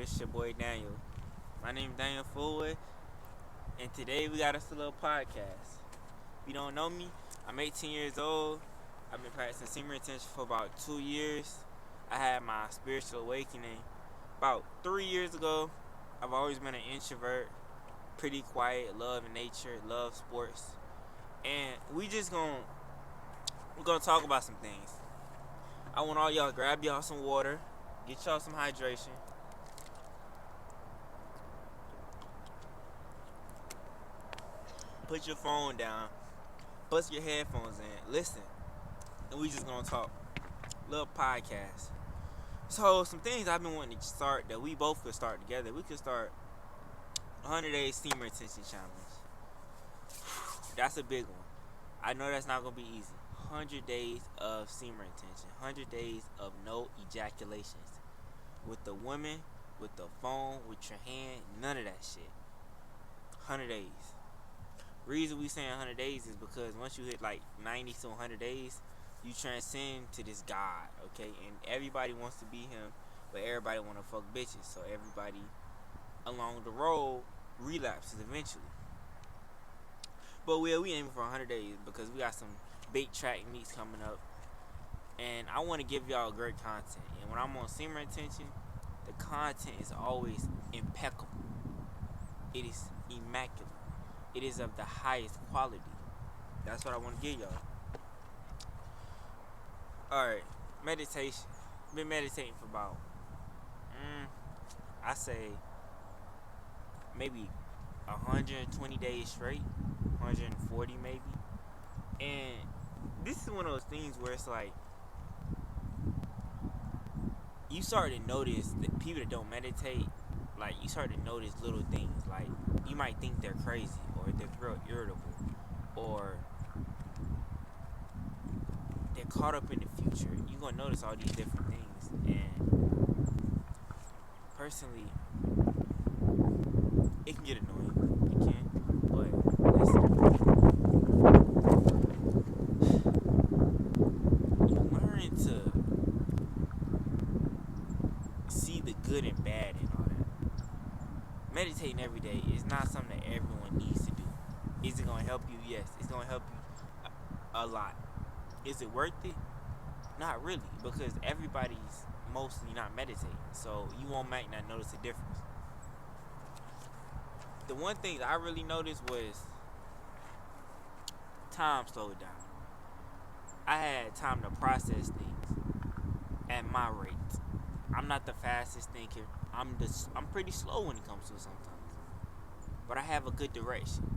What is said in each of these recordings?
It's your boy Daniel. My name is Daniel Fullwood, and today we got us a little podcast. If you don't know me, I'm 18 years old. I've been practicing semen retention for about 2 years. I had my spiritual awakening about 3 years ago. I've always been an introvert, pretty quiet, love nature, love sports, and we're gonna talk about some things. I want all y'all to grab y'all some water, get y'all some hydration. Put your phone down, bust your headphones in, listen, and we just gonna talk. Little podcast. So some things I've been wanting to start that we both could start together. We could start 100 days semen retention challenge. That's a big one. I know that's not gonna be easy. 100 days of semen retention. 100 days of no ejaculations. With the women, with the phone, with your hand, none of that shit. 100 days. Reason we saying 100 days is because once you hit like 90 to 100 days, you transcend to this God, okay? And everybody wants to be him, but everybody want to fuck bitches. So everybody along the road relapses eventually. But we aiming for 100 days because we got some big track meets coming up. And I want to give y'all great content. And when I'm on semen retention, the content is always impeccable. It is immaculate. It is of the highest quality. That's what I want to give y'all. Alright, meditation. Been meditating for about, I say, maybe 120 days straight. 140 maybe. And this is one of those things where it's like, you start to notice that people that don't meditate, like, you start to notice little things. Like, you might think they're crazy, or they're real irritable, or they're caught up in the future. You're going to notice all these different things. And personally, it can get annoying. It can. But listen, you learn to see the good and bad in all that. Meditating every day is not something that everyone needs to do. Is it going to help you? Yes. It's going to help you a lot. Is it worth it? Not really, because everybody's mostly not meditating. So you might not notice a difference. The one thing that I really noticed was time slowed down. I had time to process things at my rate. I'm not the fastest thinker. I'm pretty slow when it comes to it sometimes. But I have a good direction.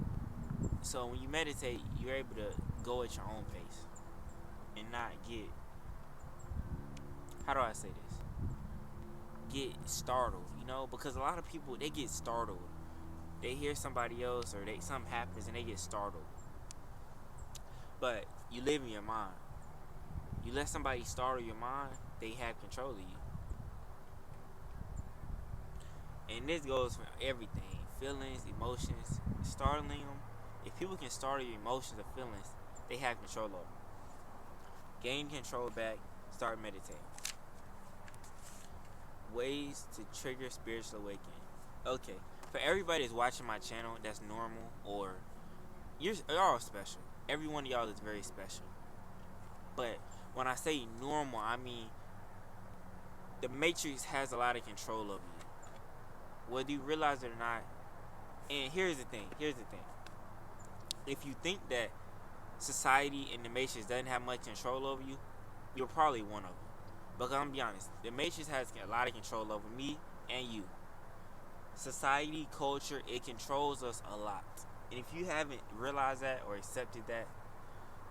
So when you meditate, you're able to go at your own pace and not get, how do I say this? Get startled, because a lot of people, they get startled. They hear somebody else or something happens and they get startled. But you live in your mind. You let somebody startle your mind, they have control of you. And this goes for everything. Feelings, emotions, startling them. If people can startle your emotions or feelings, they have control over them. Gain control back, start meditating. Ways to trigger spiritual awakening. Okay, for everybody that's watching my channel that's normal, or you're all special. Every one of y'all is very special. But when I say normal, I mean the Matrix has a lot of control over you, whether you realize it or not. And here's the thing. If you think that society and the Matrix doesn't have much control over you, you're probably one of them. Because I'm gonna be honest, the Matrix has a lot of control over me and you. Society, culture, it controls us a lot. And if you haven't realized that or accepted that,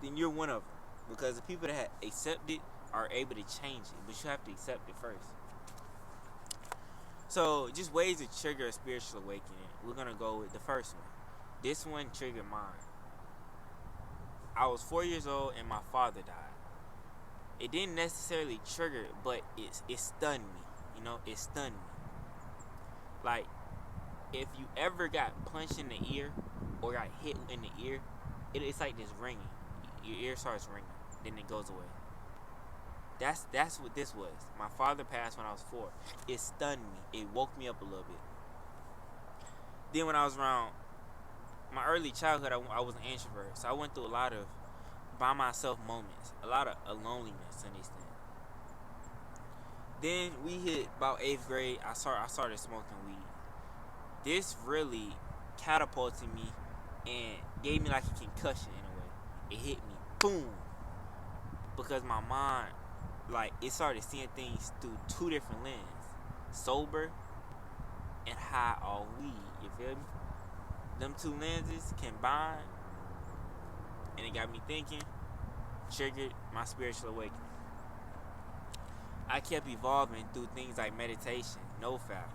then you're one of them. Because the people that have accepted are able to change it, but you have to accept it first. So, just ways to trigger a spiritual awakening. We're gonna go with the first one. This one triggered mine. I was 4 years old and my father died. It didn't necessarily trigger it, but it stunned me. It stunned me. Like, if you ever got punched in the ear or got hit in the ear, it's like this ringing. Your ear starts ringing, then it goes away. That's what this was. My father passed when I was 4. It stunned me. It woke me up a little bit. Then when I was around my early childhood, I was an introvert, so I went through a lot of by myself moments, a lot of loneliness to an extent. Then we hit about 8th grade. I started smoking weed. This really catapulted me and gave me like a concussion in a way. It hit me, boom, because my mind, like, it started seeing things through 2 different lenses: sober and high on weed. You feel me? Them 2 lenses combined, and it got me thinking. Triggered my spiritual awakening. I kept evolving through things like meditation, no fap.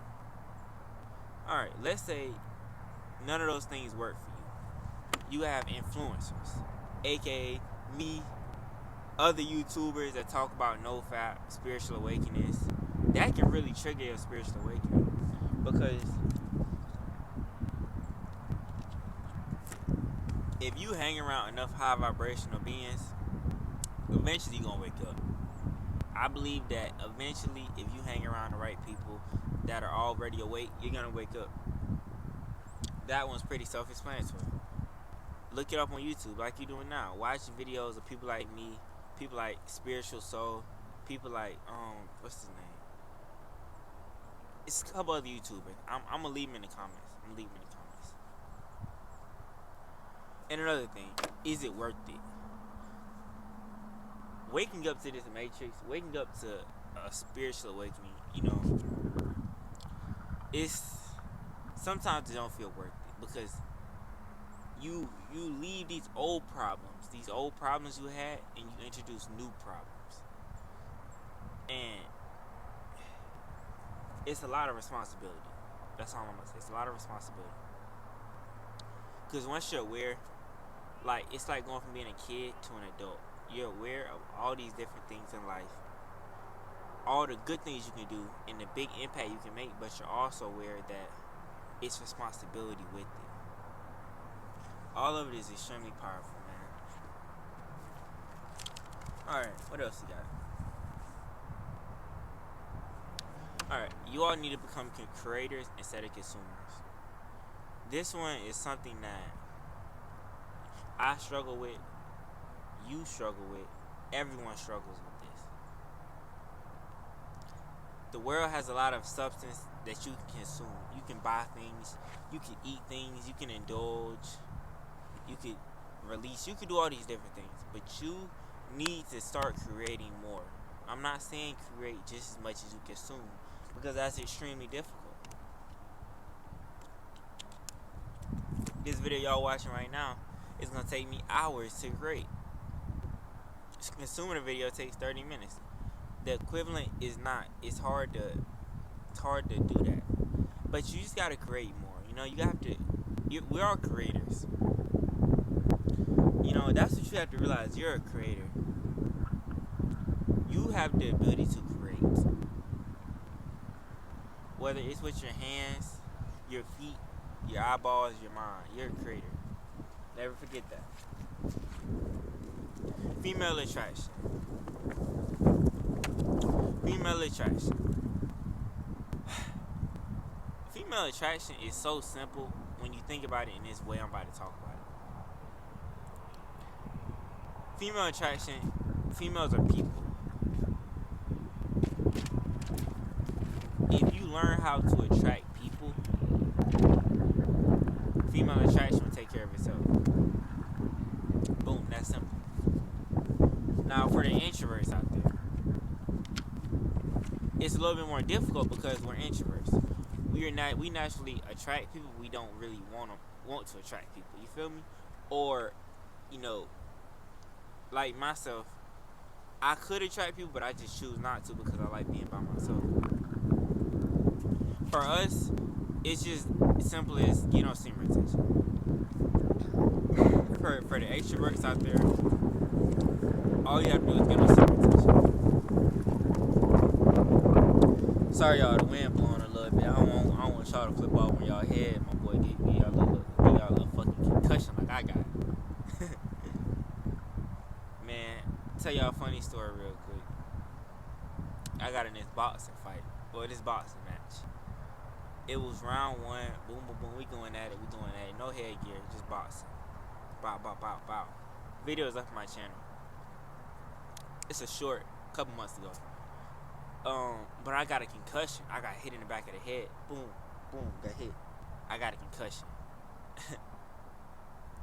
Alright, let's say none of those things work for you. You have influencers, aka me, other YouTubers that talk about no fap, spiritual awakenings. That can really trigger your spiritual awakening, because if you hang around enough high vibrational beings, eventually you're gonna wake up. I believe that eventually, if you hang around the right people that are already awake, you're gonna wake up. That one's pretty self-explanatory. Look it up on YouTube like you're doing now. Watch videos of people like me, people like Spiritual Soul, people like what's his name? It's a couple other YouTubers. I'm gonna leave them in the comments. And another thing, is it worth it? Waking up to this matrix, waking up to a spiritual awakening, it's sometimes it don't feel worth it, because you leave these old problems you had, and you introduce new problems, and it's a lot of responsibility. That's all I'm gonna say. It's a lot of responsibility, because once you're aware, like, it's like going from being a kid to an adult. You're aware of all these different things in life, all the good things you can do, and the big impact you can make, but you're also aware that it's responsibility with it. All of it is extremely powerful, man. Alright, what else you got? Alright, you all need to become creators instead of consumers. This one is something that I struggle with, you struggle with, everyone struggles with this. The world has a lot of substance that you can consume. You can buy things, you can eat things, you can indulge, you can release, you can do all these different things, but you need to start creating more. I'm not saying create just as much as you consume, because that's extremely difficult. This video y'all watching right now is gonna take me hours to create. Consuming a video takes 30 minutes. The equivalent is not. It's hard to do that. But you just gotta create more. You have to. We're all creators. That's what you have to realize. You're a creator. You have the ability to create. Whether it's with your hands, your feet, your eyeballs, your mind, you're a creator. Never forget that. Female attraction. Female attraction is so simple when you think about it in this way I'm about to talk about it. Female attraction, females are people. If you learn how to attract people, female attraction will take care of itself. Boom, that's simple. Now, for the introverts out there, it's a little bit more difficult because we're introverts. We naturally attract people. We don't really want to attract people. You feel me? Or, like myself, I could attract people, but I just choose not to because I like being by myself. For us, it's just as simple as semen retention. For the extroverts out there, all you have to do is get on semen retention. Sorry y'all, the wind blowing a little bit. I don't want y'all to flip off on y'all head. My boy give y'all a little fucking concussion like I got. Man, tell y'all a funny story real quick. I got in this boxing fight, or this boxing match. It was round one. Boom, boom, boom. We going at it. No headgear, just boxing. Bow, bow, bow, bow. Video is up on my channel. It's a short, couple months ago. But I got a concussion. I got hit in the back of the head. Boom, boom, got hit. I got a concussion.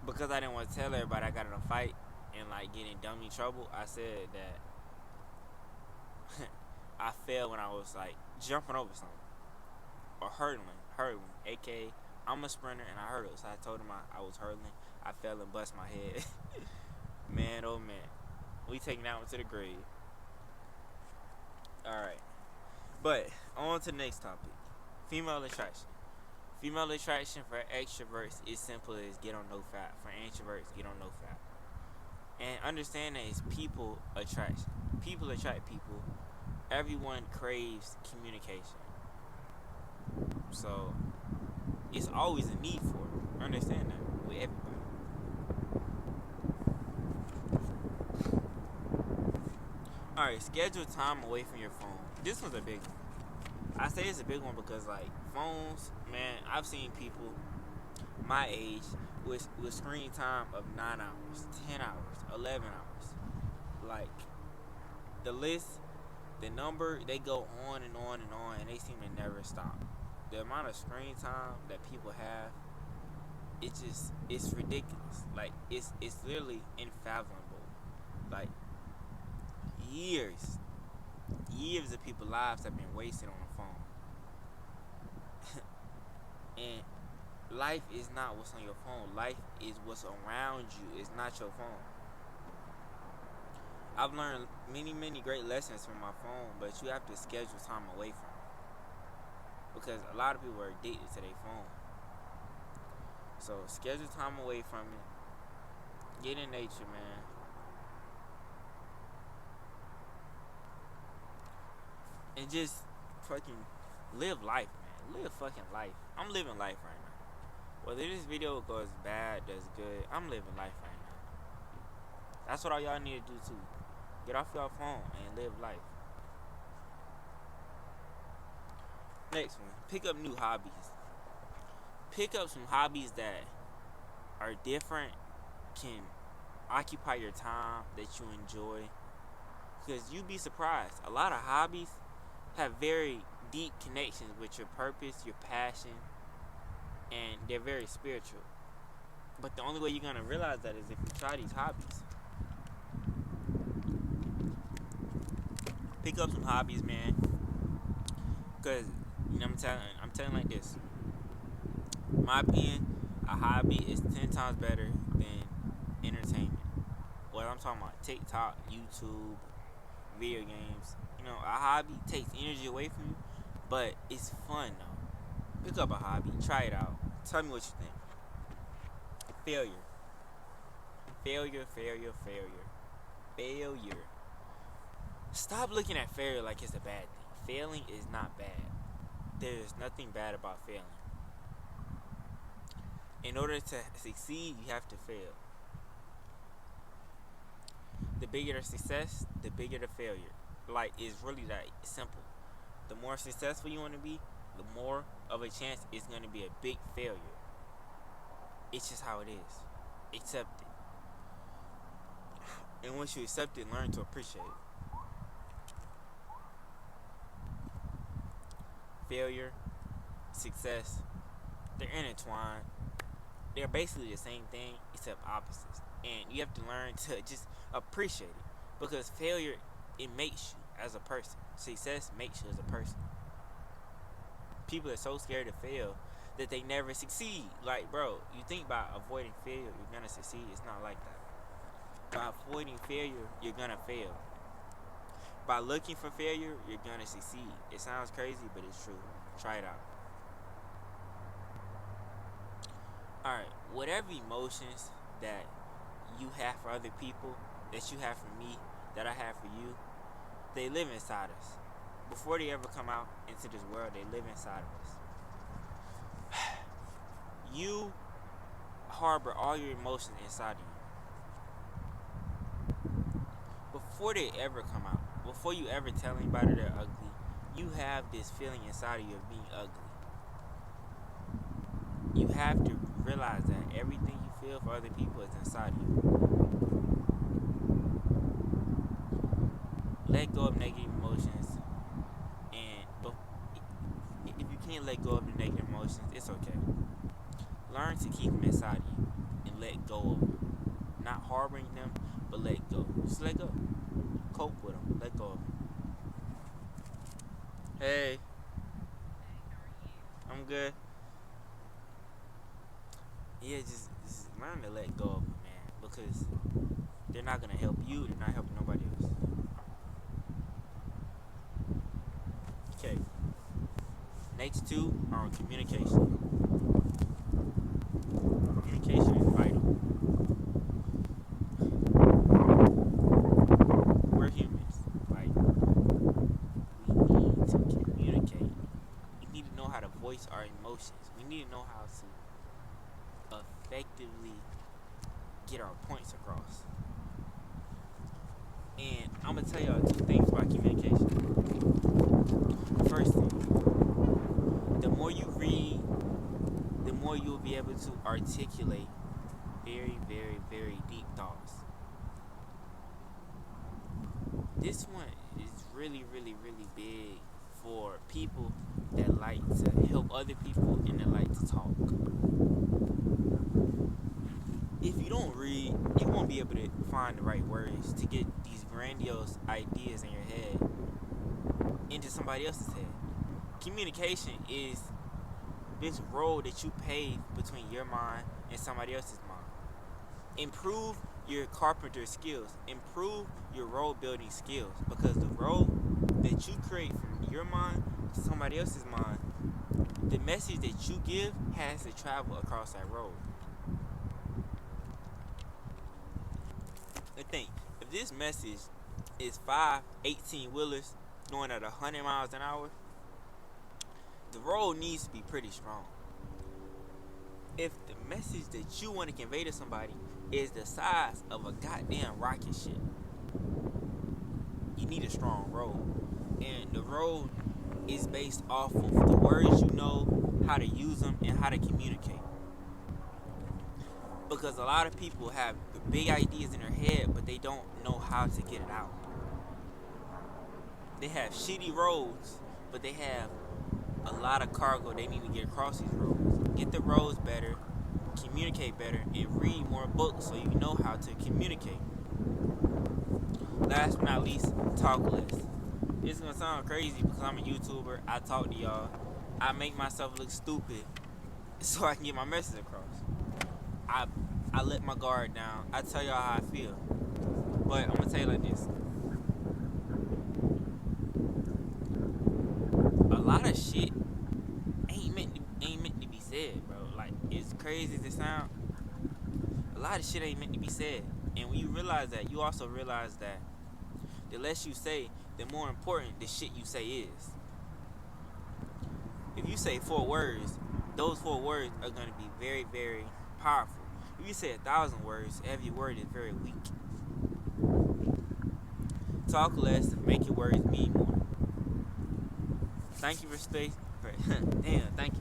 Because I didn't want to tell everybody I got in a fight and like get in dummy trouble, I said that I fell when I was like jumping over something or hurdling, aka I'm a sprinter and I hurdled. So I told him I was hurdling. I fell and bust my head. Man, oh man, we taking that one to the grave. All right, but on to the next topic: female attraction. Female attraction for extroverts is simple as get on no fat. For introverts, get on no fat. And understand that it's people attraction. People attract people. Everyone craves communication. So it's always a need for it. Understand that with everybody. Alright, schedule time away from your phone. This one's a big one. I say it's a big one because like phones, man, I've seen people my age with screen time of 9 hours, 10 hours, 11 hours. Like the list, the number, they go on and on and on, and they seem to never stop. The amount of screen time that people have, it's ridiculous. Like it's literally unfathomable. Like years of people's lives have been wasted on the phone. And life is not what's on your phone. Life is what's around you. It's not your phone. I've learned many great lessons from my phone, but you have to schedule time away from it. Because a lot of people are addicted to their phone. So schedule time away from it. Get in nature, man. And just fucking live life, man. Live fucking life. I'm living life right now. Whether this video goes bad, does good, I'm living life right now. That's what all y'all need to do too. Get off your phone and live life. Next one. Pick up new hobbies. Pick up some hobbies that are different, can occupy your time, that you enjoy. Because you'd be surprised. A lot of hobbies have very deep connections with your purpose, your passion, and they're very spiritual. But the only way you're going to realize that is if you try these hobbies. Pick up some hobbies, man. Because, you know, I'm telling like this. In my opinion, a hobby is 10 times better than entertainment. What I'm talking about, TikTok, YouTube, video games. You know, a hobby takes energy away from you, but it's fun though. Pick up a hobby, try it out. Tell me what you think. Failure. Stop looking at failure like it's a bad thing. Failing is not bad. There's nothing bad about failing. In order to succeed, you have to fail. The bigger the success, the bigger the failure. Like, it's really that simple. The more successful you want to be, the more of a chance it's going to be a big failure. It's just how it is. Accept it. And once you accept it, learn to appreciate it. Failure, success, they're intertwined. They're basically the same thing except opposites. And you have to learn to just appreciate it. Because failure, it makes you as a person. Success makes you as a person. People are so scared to fail that they never succeed. Like, bro, you think about avoiding failure, you're gonna succeed. It's not like that. By avoiding failure, you're gonna fail. By looking for failure, you're gonna succeed. It sounds crazy, but it's true. Try it out. Alright, whatever emotions that you have for other people, that you have for me, that I have for you, they live inside us. Before they ever come out into this world, they live inside of us. You harbor all your emotions inside of you. Before they ever come out, before you ever tell anybody they're ugly, you have this feeling inside of you of being ugly. You have to realize that everything you feel for other people is inside of you. Let go of negative emotions, and if you can't let go of the negative emotions, it's okay. Learn to keep them inside of you and let go of them. Not harboring them, but let go. Just let go. Cope with them. Let go of them. Hey, I'm good. Yeah, just learn to let go of them, man. Because they're not gonna help you. They're not helping nobody else. Okay. Next two are on communication. Communication is vital. We're humans. Like, we need to communicate. We need to know how to voice our emotions. We need to know how to effectively get our points across. And I'm gonna tell y'all two things about communication. First thing, the more you read, the more you'll be able to articulate very, very, very deep thoughts. This one is really, really, really big for people that like to help other people and that like to talk. If you don't read, you won't be able to find the right words to get these grandiose ideas in your head into somebody else's head. Communication is this road that you pave between your mind and somebody else's mind. Improve your carpenter skills. Improve your road building skills, because the road that you create from your mind to somebody else's mind, the message that you give has to travel across that road. And think, if this message is 5 18-wheelers going at 100 miles an hour, the road needs to be pretty strong. If the message that you want to convey to somebody is the size of a goddamn rocket ship, you need a strong road. And the road is based off of the words you know, how to use them, and how to communicate. Because a lot of people have big ideas in their head, but they don't know how to get it out. They have shitty roads, but they have a lot of cargo they need to get across these roads. Get the roads better, communicate better, and read more books so you know how to communicate. Last but not least, talk less. It's gonna sound crazy because I'm a YouTuber. I talk to y'all. I make myself look stupid so I can get my message across. I let my guard down. I tell y'all how I feel. But I'm gonna tell you like this. A lot of shit ain't meant to be said, bro. Like, it's crazy as it sound. A lot of shit ain't meant to be said. And when you realize that, you also realize that the less you say, the more important the shit you say is. If you say 4 words, those 4 words are going to be very, very powerful. If you say 1,000 words, every word is very weak. Talk less, make your words mean more. Thank you for staying. Damn, thank you.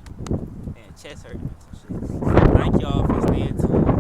Man, chest hurting. Thank y'all for staying tuned.